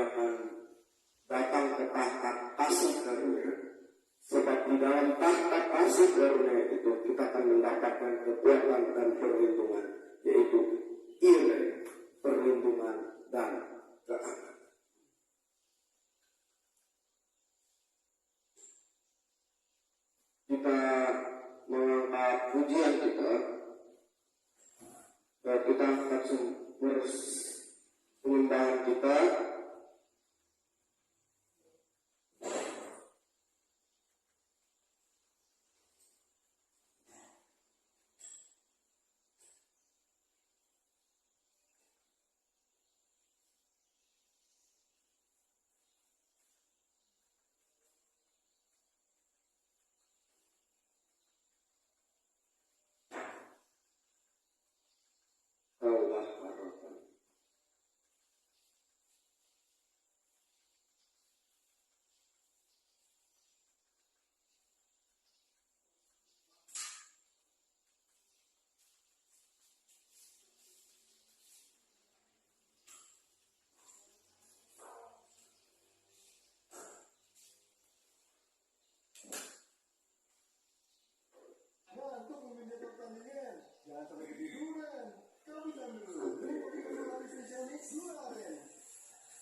akan datang ke tahta kasih karunia. Sebab di dalam tahta kasih karunia itu kita akan mendapatkan kekuatan dan perlindungan, yaitu ire, perlindungan dan keamanan. Kita mengangkat pujian kita angkat sumber pengembangan kita. Allah harapan. Nah, untuk memimpin pertandingan, jangan sampai ketiduran. Kami dulu, dari spesial mix Gula Aren.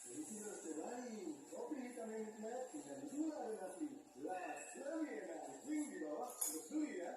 Jadi kita harus cobain kopi hitam yang nikmat dengan gula aren asli. Jelas, lebih enak. Link di bawah, terus beli ya.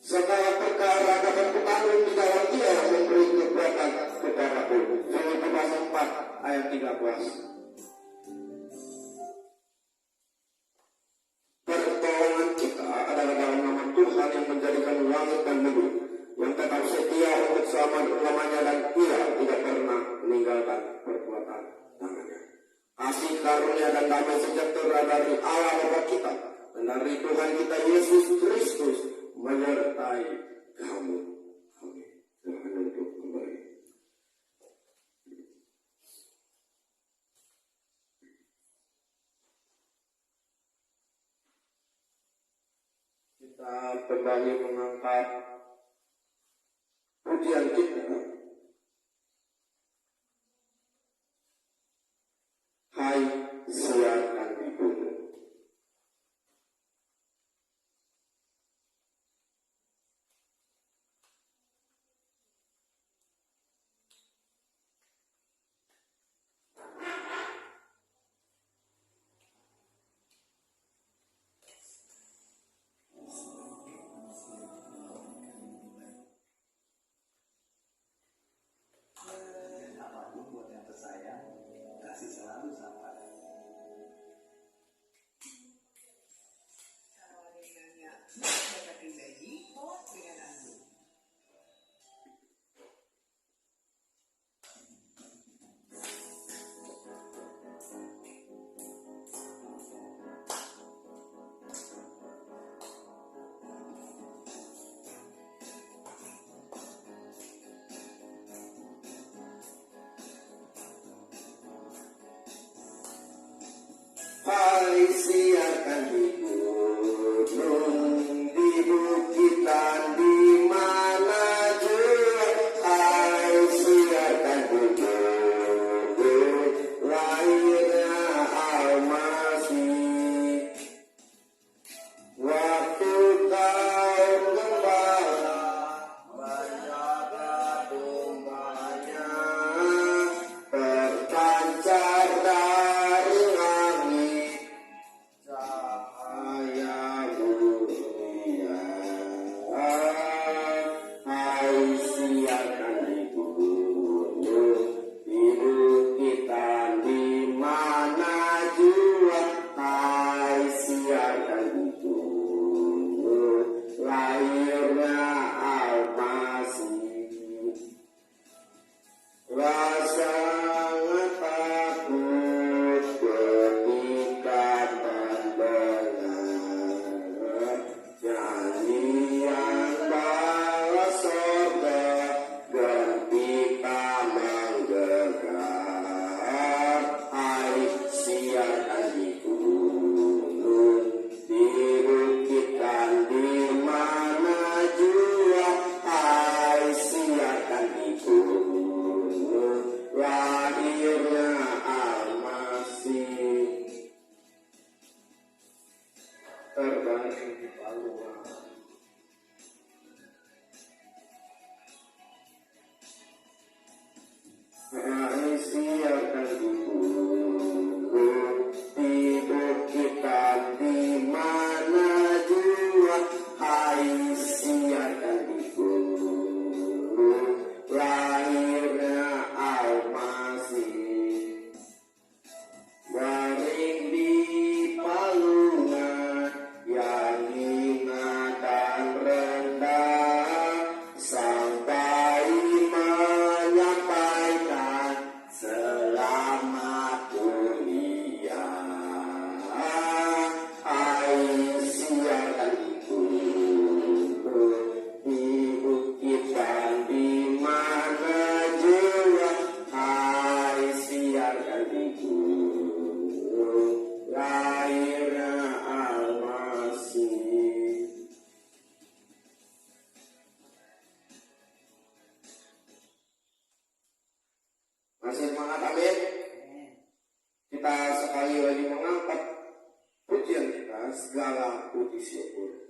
Segala perkara dapat kutanggung di dalam Dia yang memberi kekuatan kepadaku. Filipi pasal 4 ayat 13. Pertolongan kita adalah dalam nama Tuhan yang menjadikan langit dan bumi, yang tetap setia untuk selama-lamanya, dan Ia tidak pernah meninggalkan perbuatan tangannya. Kasih karunia dan damai sejahtera dari Allah Bapa kita dan dari Tuhan kita Yesus Kristus menyertai kamu. Amin. Tuhan untuk kembali. Kita kembali mengangkat pujian kita. Hai siarkan di gunung. Apapun buat yang tersayang, kasih selalu sampai. Kalau ada yang nanya, data pribadi, bawa dengan aku. Hai siarkan di gunung, di bukitan, di mana jua. Hai siarkan di gunung, lahirnya Al-Masih. Waktu kau gembala menjaga dombanya, terpancar dari langit cahaya mulia. Hai siarkan di gunung, di bukitan, di mana jua. Hai siarkan di gunung, lahirnya Al-Masih. Rasa takut ketika mendengar nyanyian bala sorga ketika menggegap. Hai siarkan di gunung, di bukitan, di mana jua. Hai siarkan di gunung, lahirnya Al-Masih. Terbaring di paluan. Hai siarkan di gunung, di bukitan, di mana jua. Hai siarkan di gunung, lahirnya Al-Masih. Garing di palungan yang hina dan rendah, sampai menyampaikan selamat dunia. Hai siarkan di gunung, di bukitan, di mana jua. Hai siarkan di gunung, lahirnya Al-Masih. Masih semangat, amin. Kita sekali lagi mengangkat pujian kita, segala puji syukur.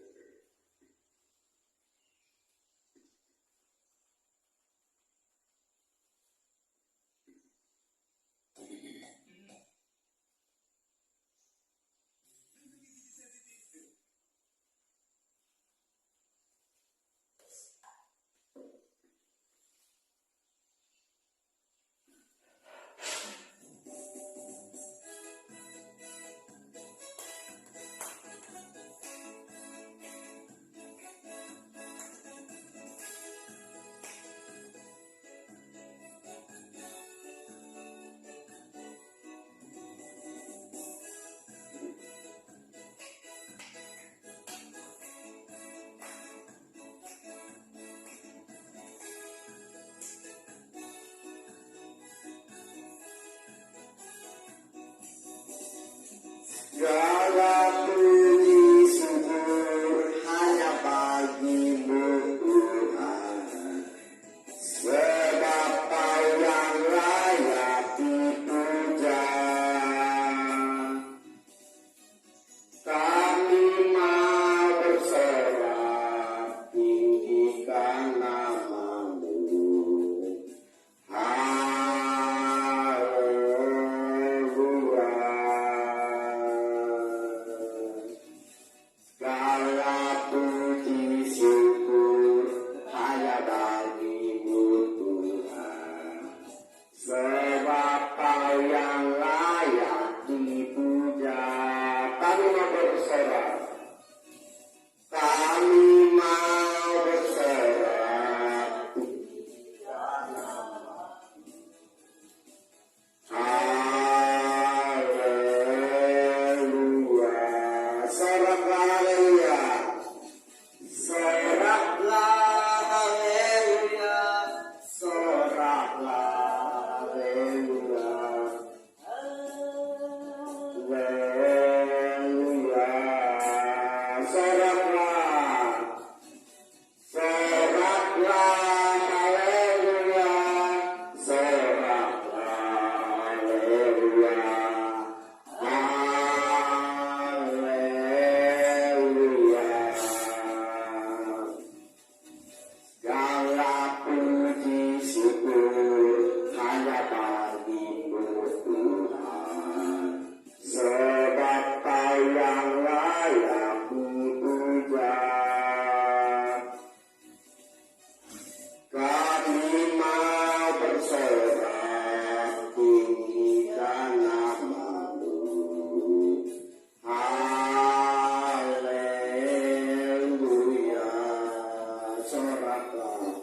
soraklah,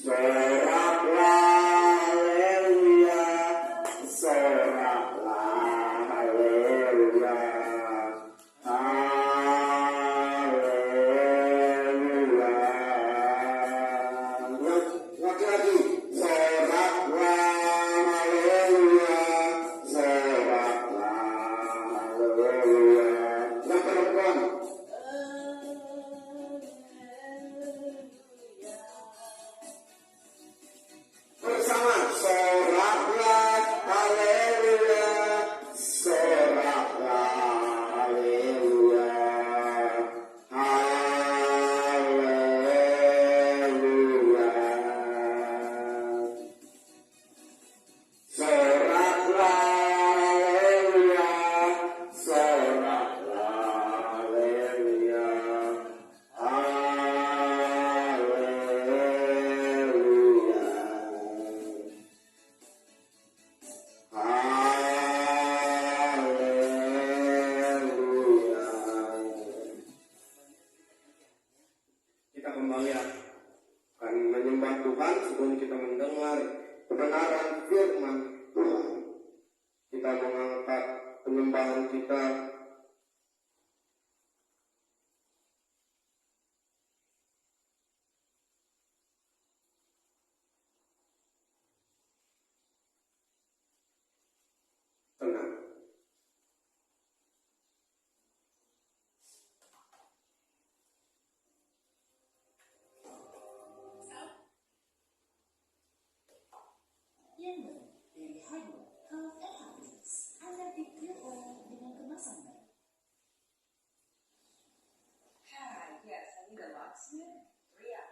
soraklah, haleluya, soraklah, haleluya, haleluya. Lagi-lagi, soraklah, haleluya, soraklah, haleluya. Yang perempuan, bersama soraklah, haleluya, soraklah, haleluya, haleluya. Soraklah, haleluya, soraklah, haleluya, haleluya. Kita kembali akan menyembah Tuhan sebelum kita mendengar kebenaran firman Tuhan. Kita mengangkat penyembahan kita tenang. Yang dari Hardware, Health and Happiness. Anda dipilih dengan kemasan baik. Yes, I need a locksmith. 3 up.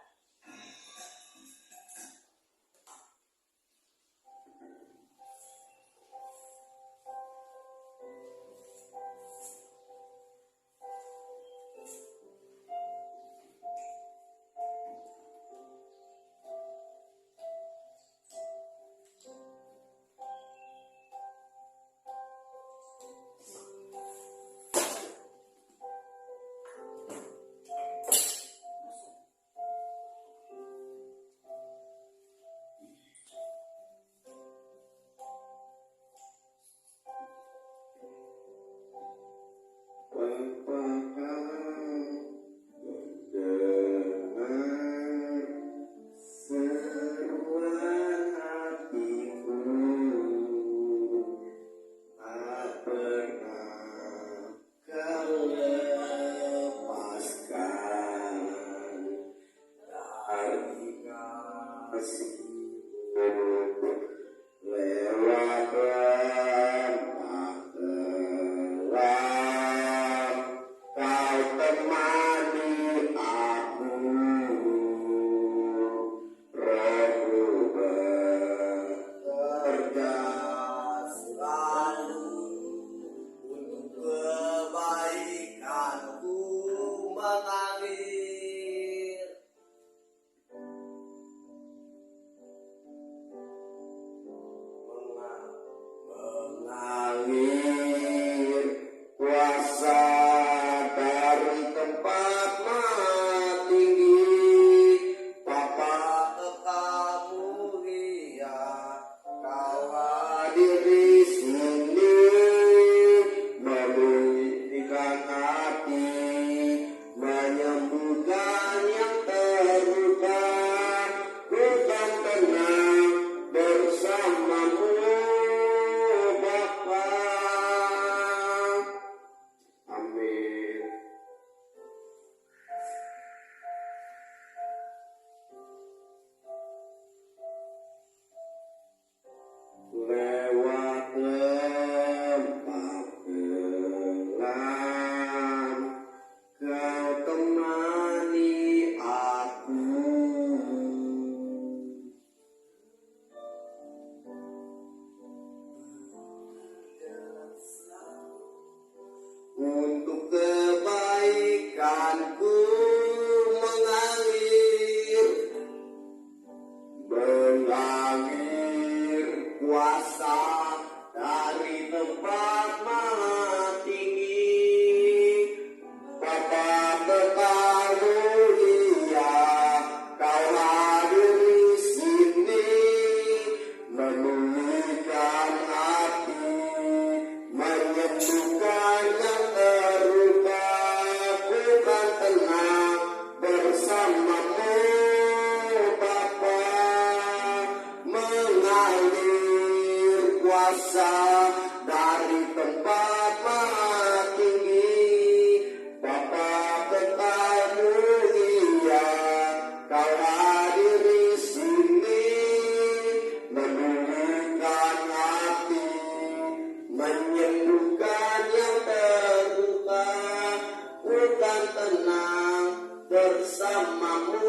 namamu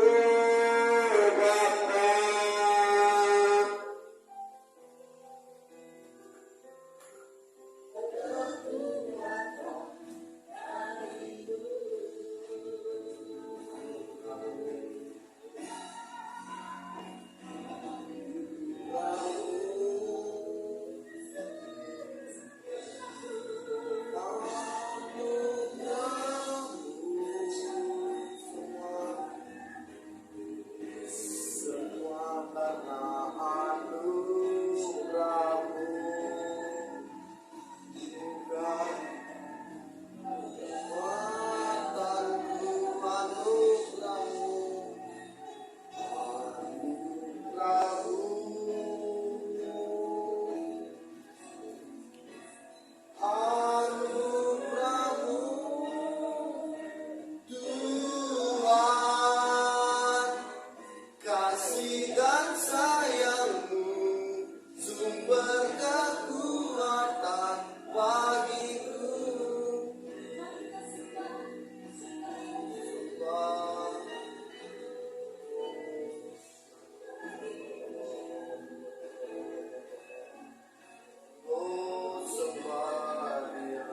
Bapa. Semua karena anugerah-Mu, bukan kekuatanku, anugerah-Mu, anugerah-Mu, Tuhan. Kasih dan sayang-Mu, sumber kekuatan bagiku. Oh, sembah Dia.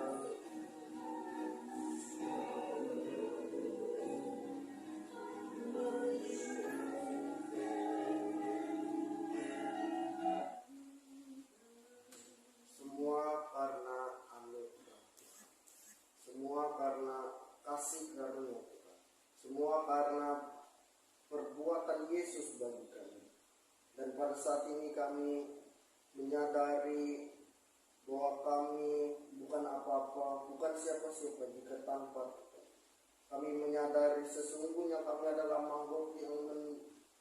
Semua karena anugerah, semua karena kasih karunia Tuhan, semua karena perbuatan Yesus bagi kami. Dan pada saat ini kami menyadari bahwa kami bukan apa-apa, bukan siapa-siapa jika tanpa Tuhan. Kami menyadari sesungguhnya kami adalah makhluk yang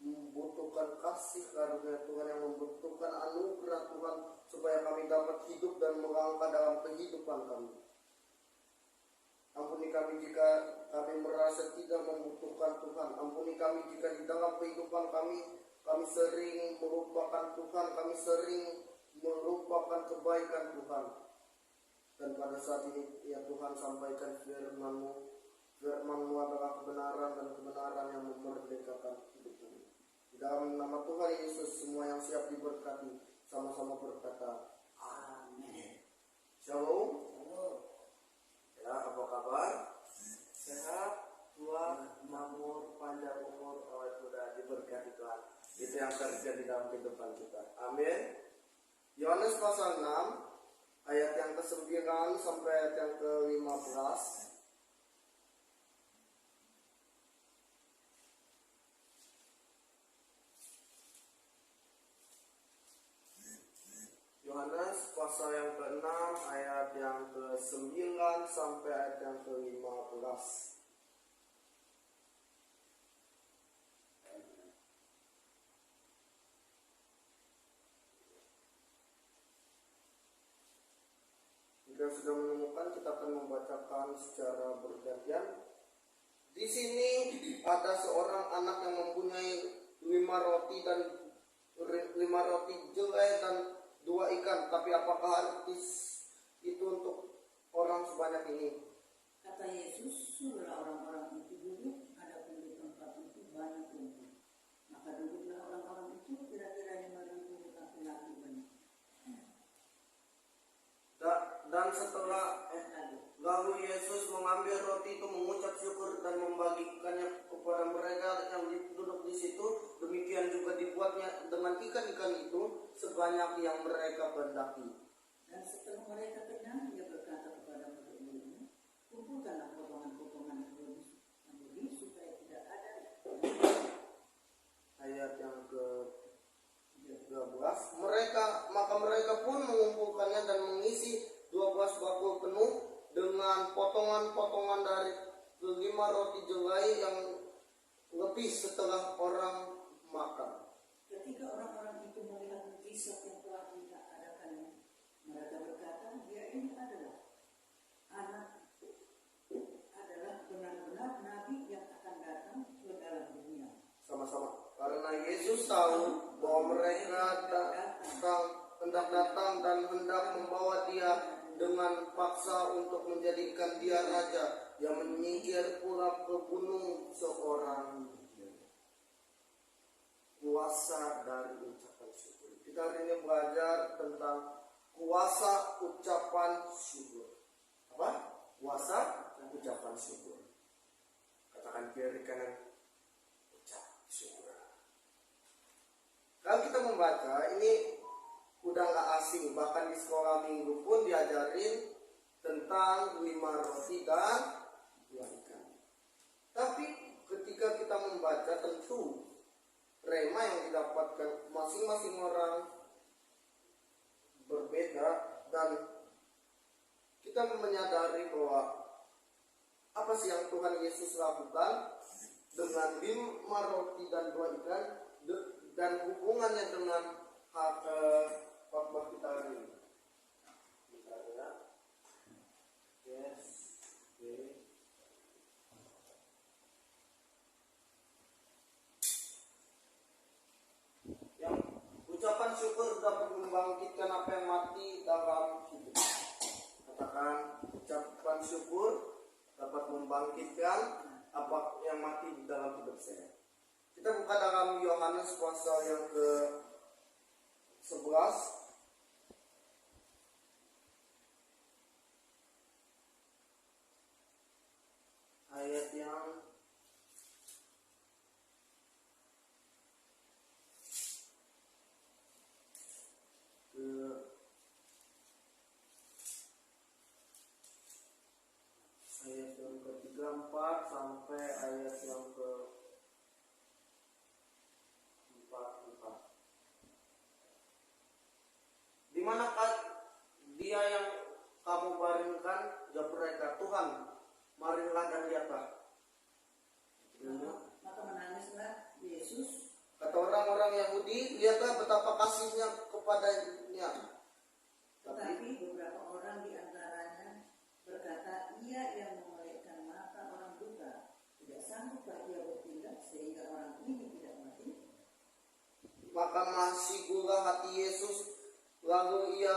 membutuhkan kasih karunia Tuhan, yang membutuhkan anugerah Tuhan supaya kami dapat hidup dan melangkah dalam kehidupan kami. Ampuni kami jika kami merasa tidak membutuhkan Tuhan. Ampuni kami jika di dalam kehidupan kami sering melupakan Tuhan, kami sering melupakan kebaikan Tuhan. Dan pada saat ini ya Tuhan, sampaikan firman-Mu. Firman-Mu adalah kebenaran, dan kebenaran yang memerdekakan hidup kami. Di dalam nama Tuhan Yesus, semua yang siap diberkati sama-sama berkata amin. Shalom. Ya, apa kabar? Sehat, tua, makmur, panjang umur, awet muda, diberkati Tuhan. Itu yang terjadi dalam kehidupan kita. Amin. Yohanes pasal 6 ayat yang ke-9 sampai ayat yang ke-15. Yohanes pasal yang ke-6 ayat yang ke-9 sampai ayat yang ke-15. Jika sudah menemukan, kita akan membacakan secara bergantian. Di sini ada seorang anak yang mempunyai 5 roti jelai dan 2 ikan. Tapi apakah arti itu untuk orang sebanyak ini? Kata Yesus, suruhlah orang-orang itu duduk, adapun di tempat itu banyak rumput. Maka duduklah orang-orang itu, kira-kira 5.000 laki-laki banyak. Dan setelah lalu Yesus mengambil roti itu, mengucap syukur dan membagikannya kepada mereka yang duduk di situ. Demikian juga dibuatnya dengan ikan-ikan itu sebanyak yang mereka kehendaki. Dan setelah mereka kenyang, Dia berkata kepada murid-muridnya, kumpulkanlah potongan-potongan yang lebih supaya tidak ada. Ayat yang ke-13. Maka mereka pun mengumpulkannya dan mengisi 12 bakul penuh dengan potongan-potongan dari 5 roti jelai yang lebih setelah orang makan. Ketika orang-orang itu melihat mujizat yang telah diadakannya, mereka berkata, Dia ini adalah benar-benar nabi yang akan datang ke dalam dunia. Sama-sama. Karena Yesus tahu bahwa mereka hendak datang dan hendak membawa Dia dengan paksa untuk menjadikan Dia raja, yang menyingkir pula ke gunung seorang puasa ucapan syukur. Apa? Puasa ucapan syukur. Katakan kiri kanan, ucap syukur. Kalau kita membaca ini udah gak asing, bahkan di sekolah minggu pun diajarin tentang 5 roti dan 2 ikan. Tapi ketika kita membaca, tentu rema yang didapatkan masing-masing orang berbeda, dan kita menyadari bahwa apa sih yang Tuhan Yesus lakukan dengan 5 roti dan 2 ikan dan hubungannya dengan khotbah kita hari ini. Misalnya, yes, okay. Yang ucapan syukur dapat membangkitkan apa yang mati dalam hidup. Katakan, ucapan syukur dapat membangkitkan apa yang mati di dalam hidup saya. Kita buka dalam Yohanes pasal yang ke-11 ayat yang ke-34 sampai ayat yang ke-44. Di manakah dia yang kamu baringkan? Jawab mereka, Tuhan, marilah dan lihatlah. Maka menangislah Yesus. Kata orang-orang Yahudi, lihatlah betapa kasihnya kepadanya. Tetapi beberapa orang di antaranya berkata, ia yang memelihara mata orang buta, tidak sanggupkah ia bertindak sehingga orang ini tidak mati? Maka masih gula hati Yesus, lalu ia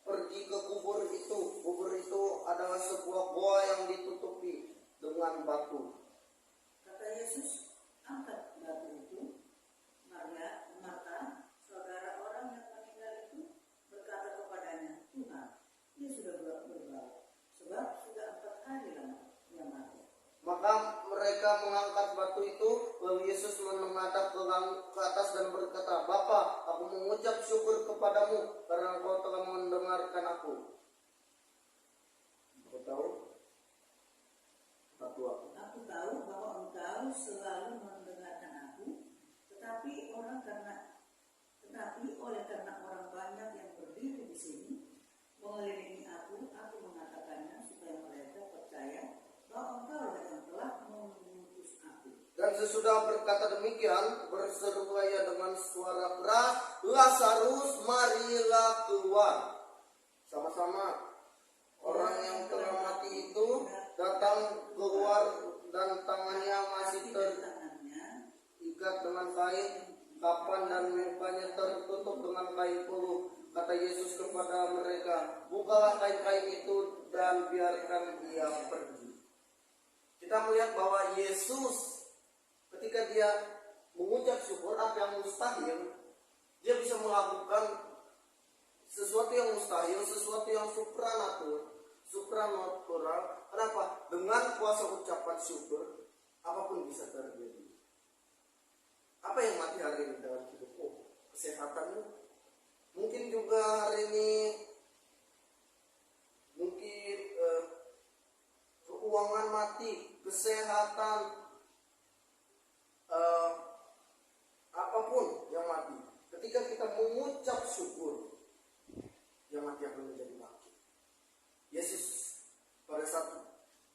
pergi ke kubur itu. Kubur itu adalah sebuah goa yang ditutupi dengan batu. Kata Yesus, angkat batu itu. Maka saudara orang yang meninggal itu berkata kepadanya, Tuhan, ia sudah berbau, sebab sudah 4 hari lama ia mati. Maka mereka mengangkat batu itu, lalu Yesus menghadap ke atas dan berkata, Bapa, aku mengucap syukur kepadamu karena Engkau telah mendengarkan aku. Aku tahu batu aku. Aku tahu bahwa engkau selalu mendengarkan aku, tetapi oleh karena orang banyak yang berdiri di sini mengelilingi aku mengatakannya supaya mereka percaya bahwa engkau yang telah mengutus aku. Dan sesudah berkata demikian, berseru ia dengan suara keras, Lazarus, marilah keluar. Sama-sama orang yang telah mati itu datang keluar, dan tangannya masih terikat dengan kain kapan dan mukanya tertutup dengan kain puluh. Kata Yesus kepada mereka, bukalah kain-kain itu dan biarkan ia pergi. Kita melihat bahwa Yesus ketika dia mengucap syukur, apa yang mustahil, dia bisa melakukan sesuatu yang mustahil, sesuatu yang supranatural. Kenapa? Dengan kuasa ucapan syukur, apapun bisa terjadi. Apa yang mati hari ini dalam hidupmu? Kesehatanmu? Mungkin juga hari ini keuangan mati, kesehatan, apapun yang mati. Ketika kita mengucap syukur, yang mati akan menjadi bangkit. Yesus pada saat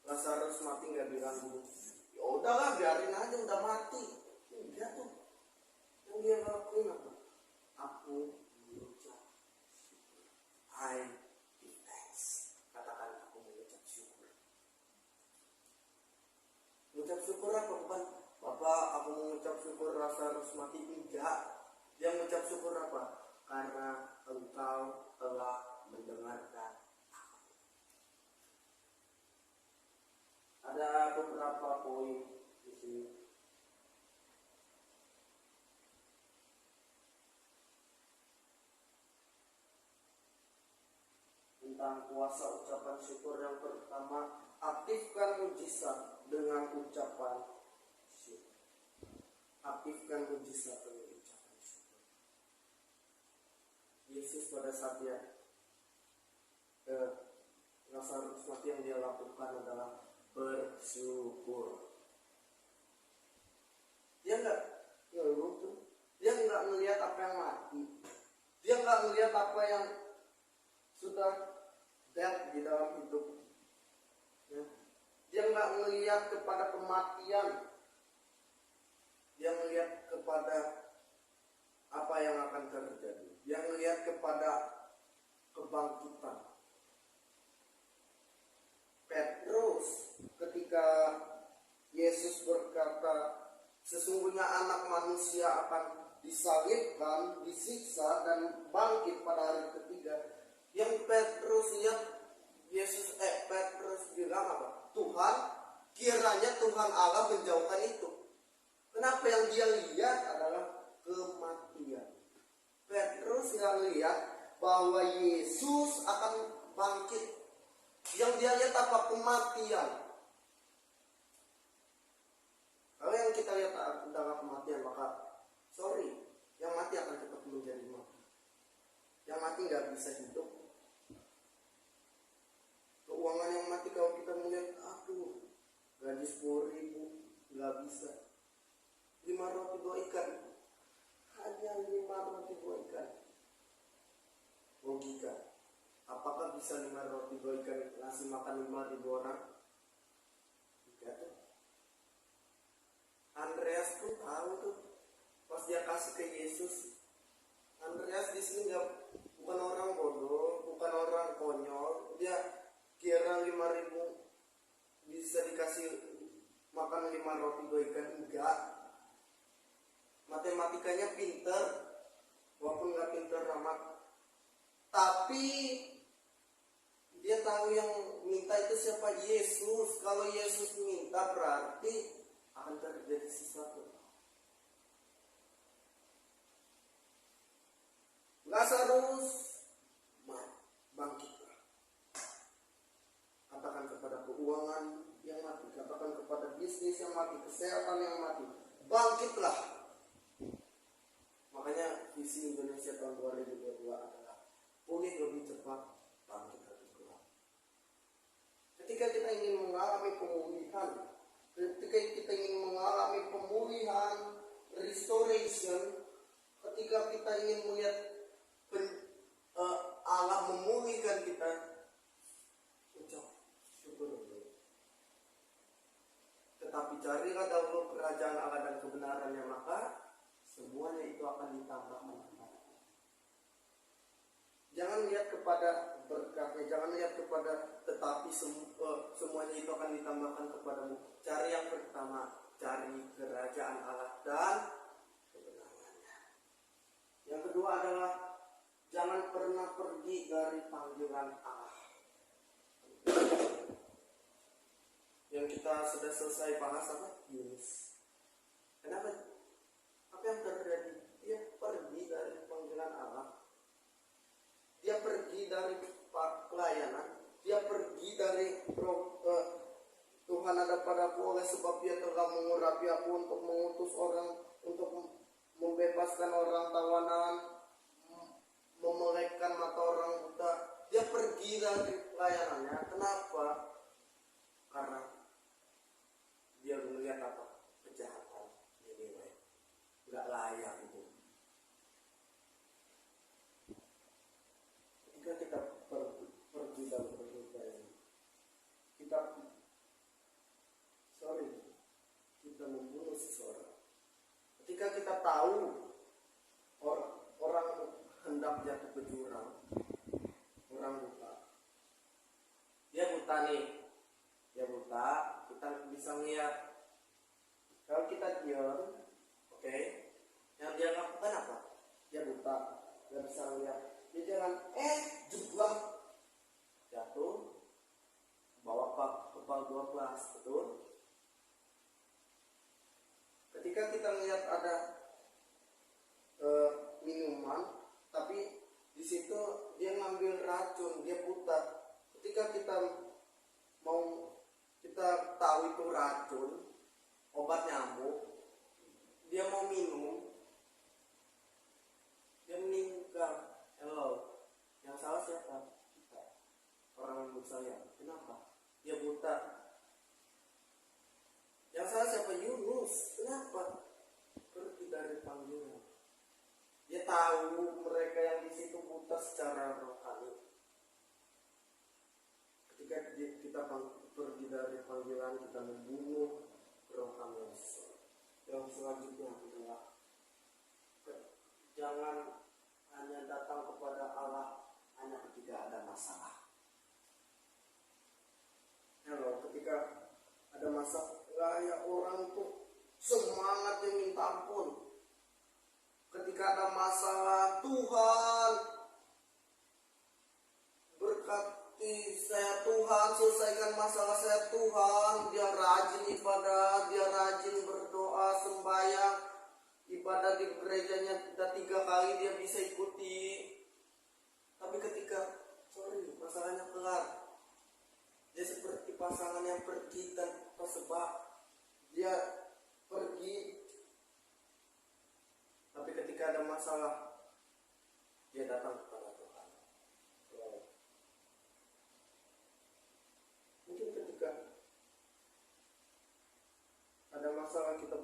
Lazarus mati nggak bilang dulu, ya udahlah biarin aja udah mati. Enggak tuh. Yang dia lakuin apa? Aku mengucap syukur. I give thanks. Katakan aku mengucap syukur. Mengucap syukur apa? Bukan Bapak aku mengucap syukur Lazarus mati. Enggak. Dia mengucap syukur apa? Karena engkau telah mendengarkan aku. Ada beberapa poin di sini. tentang kuasa ucapan syukur. Yang pertama, aktifkan mujizat dengan ucapan syukur. Aktifkan mujizat dengan ucapan syukur. Yesus pada saat dia Lazarus mati, yang dia lakukan adalah bersyukur. Dia nggak ngeluh tuh. Dia nggak melihat apa yang mati. Dia nggak melihat apa yang sudah dead di dalam hidup. Ya. Dia nggak melihat kepada kematian. Dia melihat kepada apa yang akan terjadi. Dia melihat kepada kebangkitan. Petrus ketika Yesus berkata, sesungguhnya anak manusia akan disalibkan, disiksa, dan bangkit pada hari ketiga. Yang Petrus lihat, Petrus bilang apa? Tuhan, kiranya Tuhan Allah menjauhkan itu. Kenapa? Yang dia lihat adalah kematian. Petrus yang lihat bahwa Yesus akan bangkit. Yang dia lihat apa? Kematian. Kalau yang kita lihat adalah kematian, maka yang mati akan tetap menjadi mati. Yang mati nggak bisa hidup. Keuangan yang mati, kalau kita melihat, gaji 10.000 nggak bisa. 5 roti 2 ikan, hanya 5 roti 2 ikan. Logika, apakah bisa 5 roti 2 ikan ngasih makan 5.000 orang? Tidak tuh. Andreas pun tahu tuh, pas dia kasih ke Yesus. Andreas di sini bukan orang bodoh, bukan orang konyol. Dia kira 5.000 bisa dikasih makan 5 roti 2 ikan. Enggak. Matematikanya pinter, walaupun nggak pinter amat. Tapi dia tahu yang minta itu siapa? Yesus. Kalau Yesus minta, berarti akan terjadi sesuatu. Lazarus bangkitlah. Katakan kepada keuangan yang mati, katakan kepada bisnis yang mati, kesehatan yang mati, bangkitlah. Makanya visi Indonesia tahun 2022 adalah pulih lebih cepat, bangkit lebih kuat. Ketika kita ingin mengalami pemulihan, restoration, ketika kita ingin melihat Allah memulihkan kita, ucap syukur. Tetapi carilah dahulu kerajaan Allah dan kebenarannya, maka semuanya itu akan ditambahkan. Jangan lihat kepada berkatnya, jangan lihat kepada tetapi semuanya itu akan ditambahkan kepadamu. Cari yang pertama, cari kerajaan Allah dan kebenarannya. Yang kedua adalah jangan pernah pergi dari panggilan Allah. Yang kita sudah selesai bahas apa? Yunus. Kenapa? Apa yang terjadi? Dia pergi dari panggilan Allah. Dia pergi dari pelayanan. Dia pergi dari Tuhan ada padaku, oleh sebab dia telah mengurapi aku untuk mengutus orang, untuk membebaskan orang tawanan, memelekkan mata orang buta. Dia pergi dari pelayanannya. Kenapa? Karena dia melihat apa? Kejahatan. Ini nggak layak itu. Ketika kita pergi dalam pergaulan, kita membunuh seseorang. Ketika kita tahu orang hendak jatuh ke jurang, orang buta. Dia buta, kita bisa melihat. Kalau kita diam, oke, yang dia lakukan apa? Dia buta, nggak bisa melihat. Dia jangan jeblok, jatuh, bawa kepala 12, betul? Ketika kita melihat ada minuman, tapi di situ dia ngambil racun, dia buta. ketika kita tahu itu racun, obat nyamuk, dia mau minum, dia meninggal. Hello, yang salah siapa? Kita, orang yang saya. Kenapa? Dia buta. Yang salah siapa? Yunus. Kenapa? Pergi dari panggilan. Dia tahu mereka yang di situ buta secara rohani. Ketika kita pergi dari panggilan, kita membunuh roh kami. Yang selanjutnya adalah jangan hanya datang kepada Allah hanya ketika ada masalah. Hello, ketika ada masalah ya orang tuh semangatnya minta ampun. Ketika ada masalah, Tuhan berkati saya, Tuhan selesaikan masalah saya, Tuhan. Dia rajin ibadah, dia rajin berdoa, sembahyang. Ibadah di gerejanya sudah 3 kali dia bisa ikuti. Tapi ketika masalahnya kelar, dia seperti pasangan yang pergi tanpa sebab. Dia pergi, tapi ketika ada masalah, dia datang kepada Tuhan. Mungkin ketika ada masalah kita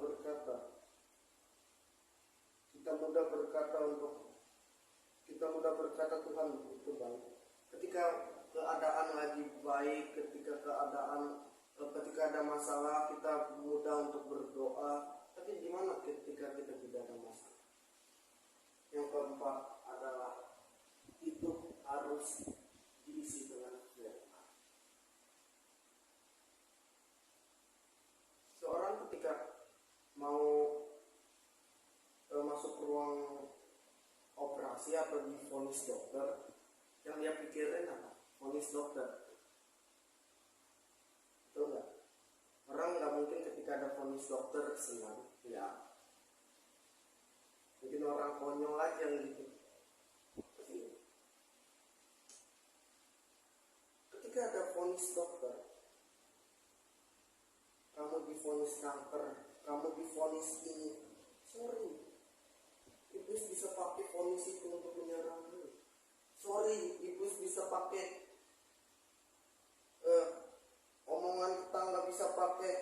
mudah berkata Tuhan itu baik. Ketika keadaan lagi baik, ketika ada masalah kita mudah untuk berdoa. Tapi di mana ketika kita tidak ada masalah? Yang keempat adalah hidup harus diisi dengan firman. Seorang ketika mau masuk ruang operasi atau divonis dokter, yang dia pikirin apa? Vonis dokter. Betul nggak? Orang nggak mungkin ketika ada vonis dokter senang, ya. Mungkin orang konyol aja yang gitu. Ketika ada vonis dokter, kamu divonis kanker, kamu divonis ini, sorry, iblis bisa pakai vonis itu untuk menyerangmu. Sorry, iblis bisa pakai omongan tetangga, bisa pakai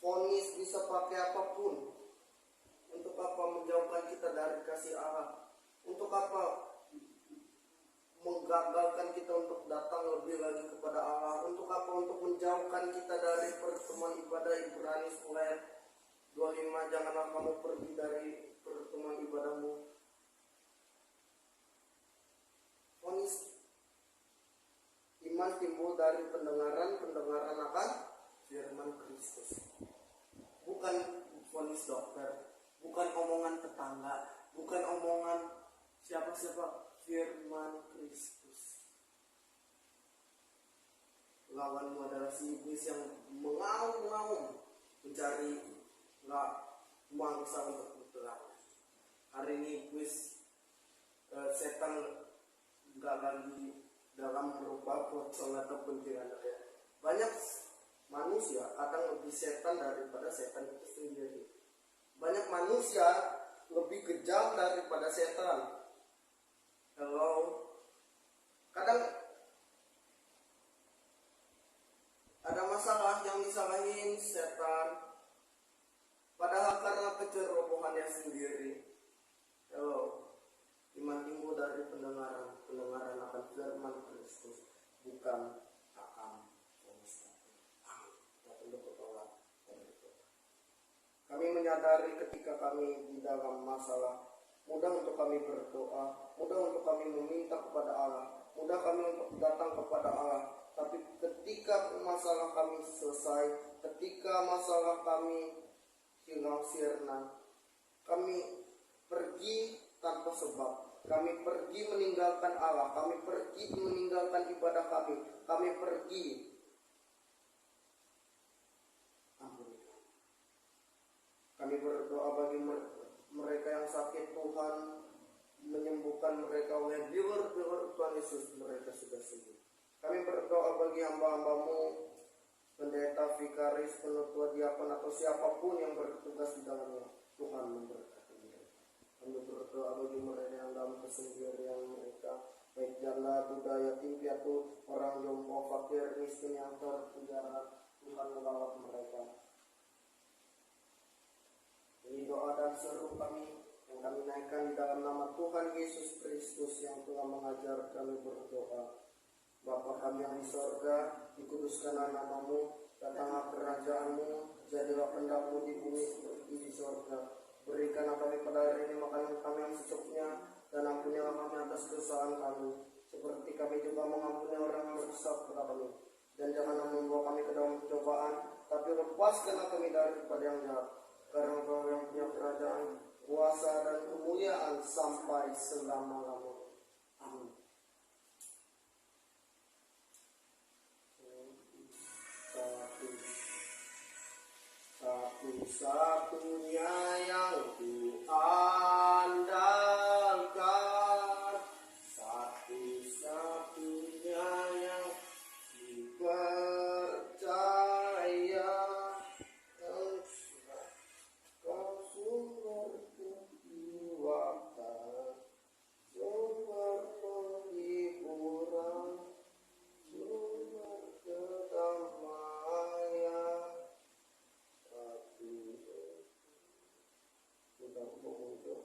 vonis, bisa pakai apapun. Untuk apa? Menjauhkan kita dari kasih Allah. Untuk apa? Menggagalkan kita untuk datang lebih lagi kepada Allah. Untuk apa? Untuk menjauhkan kita dari pertemuan ibadah. Ibrani 10 ayat 25, janganlah kamu pergi dari pertemuan ibadahmu. Vonis iman timbul dari pendengaran akan firman Kristus. Bukan vonis dokter, bukan omongan tetangga, bukan omongan siapa-siapa, firman Kristus. Lawanmu adalah si iblis yang mengaum-ngaum mencari mangsa untuk berperang. Hari ini iblis setan nggak lagi dalam berupa pocong atau kuntilanak ya. Banyak manusia akan lebih setan daripada setan itu sendiri. Banyak manusia lebih kejam daripada setan. Hello, kadang ada masalah yang disalahin setan, padahal karena kecerobohannya sendiri. Hello, iman timbul dari pendengaran akan firman Kristus, bukan akan vonis. Kami menyadari ketika kami di dalam masalah, mudah untuk kami berdoa, mudah untuk kami meminta kepada Allah, mudah kami untuk datang kepada Allah. Tapi ketika masalah kami selesai, ketika masalah kami hilang sirna, kami pergi tanpa sebab. Kami pergi meninggalkan Allah, kami pergi meninggalkan ibadah kami pergi. Kami berdoa bagi mereka yang sakit, Tuhan menyembuhkan mereka oleh bilur Tuhan Yesus, mereka sudah sembuh. Kami berdoa bagi hamba-hambamu, pendeta, vikaris, penutua, diakon, atau siapapun yang bertugas di dalamnya. Tuhan memberkati mereka. Kami berdoa bagi mereka yang dalam kesendirian mereka, baik janda, duda, yatim piatu, orang jompo, fakir, miskin yang terpenjara. Tuhan melawat mereka. Ini doa dan seru kami yang kami naikkan di dalam nama Tuhan Yesus Kristus yang telah mengajar kami berdoa. Bapa kami yang di sorga, dikuduskanlah namamu, datanglah kerajaanmu, jadilah kehendak-Mu di bumi seperti di sorga. Berikanlah kami pada hari ini makanan kami yang secukupnya, dan ampunilah kami atas kesalahan kami, seperti kami juga mengampuni orang yang berdosa kepada kami. Dan janganlah membawa kami ke dalam pencobaan, tapi lepaskanlah kami daripada yang jahat. Karena Engkau yang punya kerajaan, kuasa dan kemuliaan sampai selama-lamanya. Amin. Satu-satunya yang kuandalkan, satu-satunya yang dipercaya, Kau sumber kekuatan, sumber penghiburan, sumber kedamaian. Sudah muncul.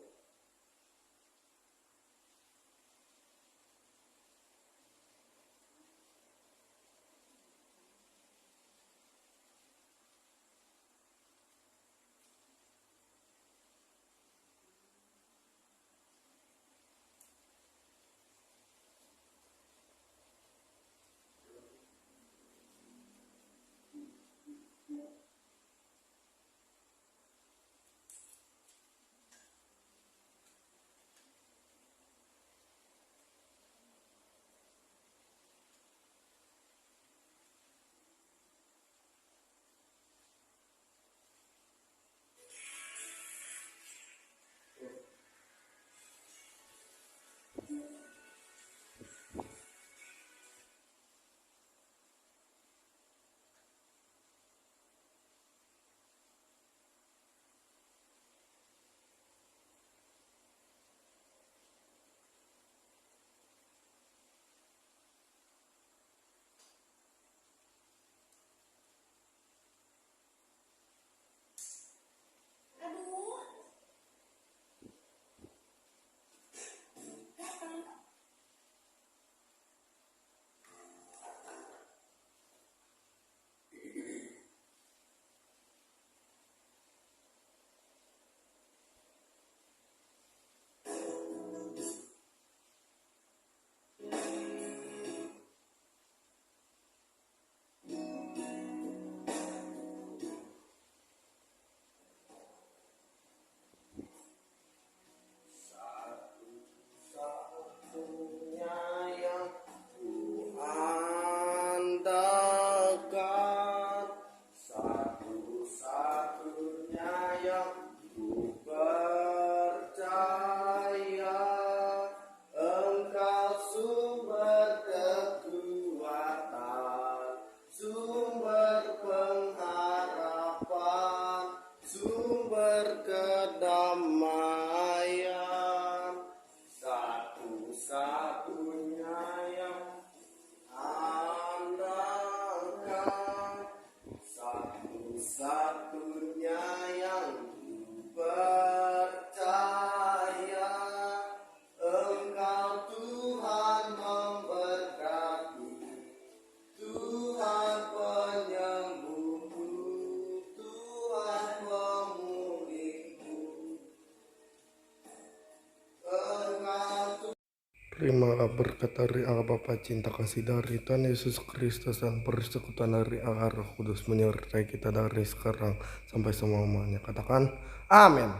Aduh. Datang. Satu-satunya yang kuandalkan, satu-satunya yang kupercaya, Engkau sumber kekuatan, sumber pengharapan, sumber kedamaian. Satu-satunya yang andalkan, satu-satunya yang percaya, Engkau Tuhan memberkati, Tuhan penyembuhku, Tuhan pemulihku. Terimalah berkat dari Allah Bapa, cinta kasih dari Tuhan Yesus Kristus, dan persekutuan dari Allah Roh Kudus menyertai kita dari sekarang sampai selamanya. Katakan amin.